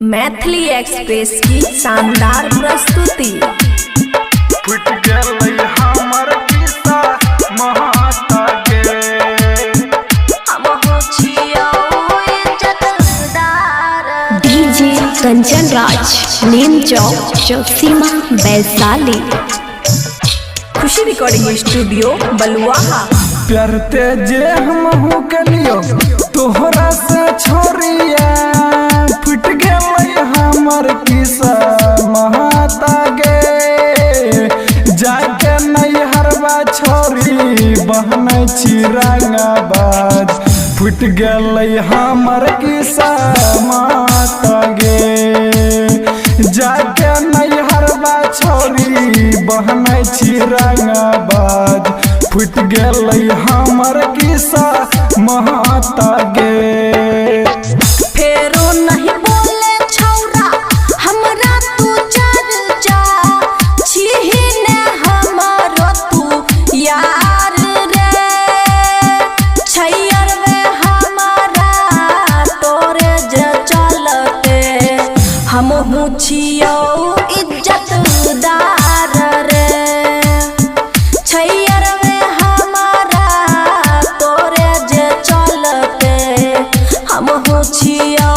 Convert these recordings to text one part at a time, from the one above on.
Maithili express की शानदार प्रस्तुति। फुट गेलै हमर किस्सा महाता गे, हम हो छियौ इज्जतदार। डीजे कंचन राज, नीम चौक, चौसीमा, वैशाली। खुशी रिकॉर्डिंग स्टूडियो बलुआहा। प्यार ते जे हमहू कलियो तोहरा से छोरिया, फुट गेलै हमर किस्सा महाता गे। जाके नैहरवा छोरी बहनै छी रंगाबाज, फुट गेलै हमर किस्सा महाता गे। जाके नैहरवा छोरी बहनै छी रंगाबाज, फुट गेलै हमर किस्सा महाता गे। फेरो नहीं बोले छौरा हमरा तू चर्चा, छिही ने हमारो तू यार रे। छैयर वे हमारा तोरे जे चलते, हम हूँ छियौ इज्जतदार रे। छैयर वे हमारा तोरे जे चलते, हम हो छियौ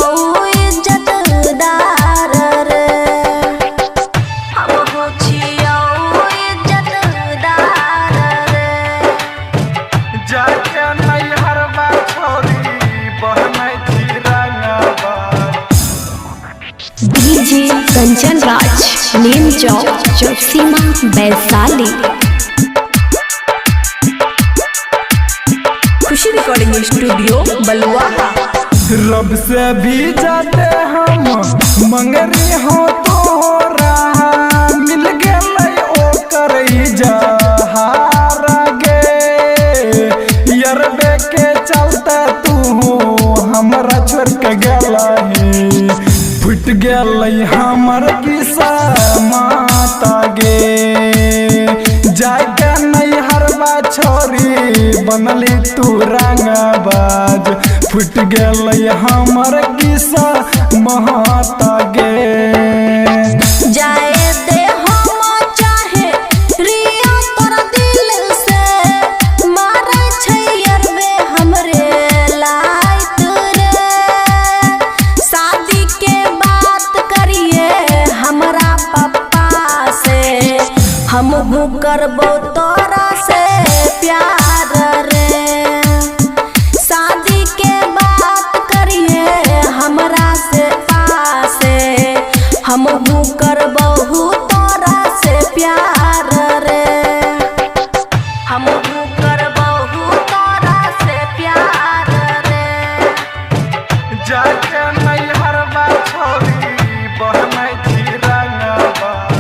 इज्जतदार रे। हम हो छियौ इज्जतदार रे। जाके नैहरवा छोरी बहनै छी रंगाबाज। डीजे कंचन राज, नीम चौक, चौसीमा, वैशाली। खुशी रिकॉर्डिंग स्टूडियो बलुआहा। रब से भी जाते हम मंगरी हो तोरा, मिल गेलै ओकर इजहार गे। यरबे के चलते तू हमरा छोड़ के गेलही, फुट गेलै हमर किस्सा माता गे। जाके नैहरवा छोरी बनली तू रंगाबाज, फुट गेलै हमर किस्सा महाता गे। जाए दे हम चाहे रिया तोर दिल से, मारे छैयर वे हमरे लायक रे। शादी के बात करिए हमरा पप्पा से, हम हूँ करबो तोरा से प्यार रे। शादी के बात करिए हमरा से पासे, हम हूँ करबहु तोरा से प्यार रे। हम हूँ करबहु तोरा से प्यार रे। जाके नैहरवा छोरी बहनै छी रंगाबाज।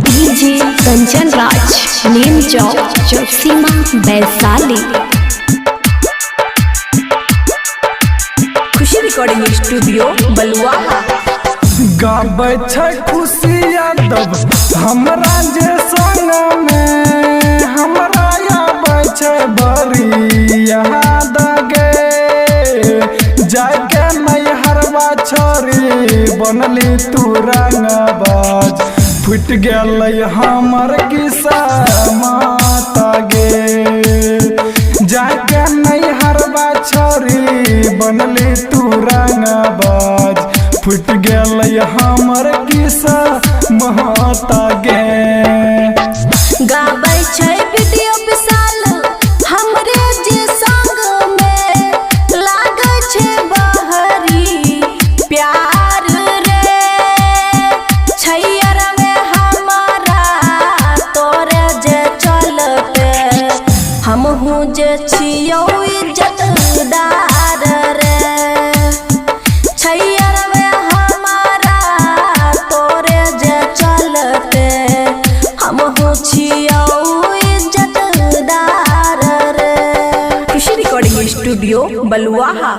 डीजे कंचन राज, नीम चौक, चौसीमा, वैशाली। खुशी रिकॉर्डिंग स्टूडियो बलुआहा। गाबै छै खुशी यादव हमरा जे संग में, हमरा आबै छै बड़ी याद गे। जाके नैहरवा छोरी बनली तू रंगाबाज, फुट गेलै हमर किस्सा माता गे। जाके नैहरवा छोरी बनली तू रंगाबाज, फुट गेलै हमर किस्सा महाता गे। गाबै छै वीडियो विशाल हमरे जे संग में, लागै छै बहरी प्यार रे। छैयर में हमारा तोरे जे चलते, हम हूँ जे छियौ इज्जतदार रे। छैयर में हमारा तोरे जे चलते, हम हूँ छियौ इज्जतदार रे। खुशी रिकॉर्डिंग स्टूडियो बलुआहा।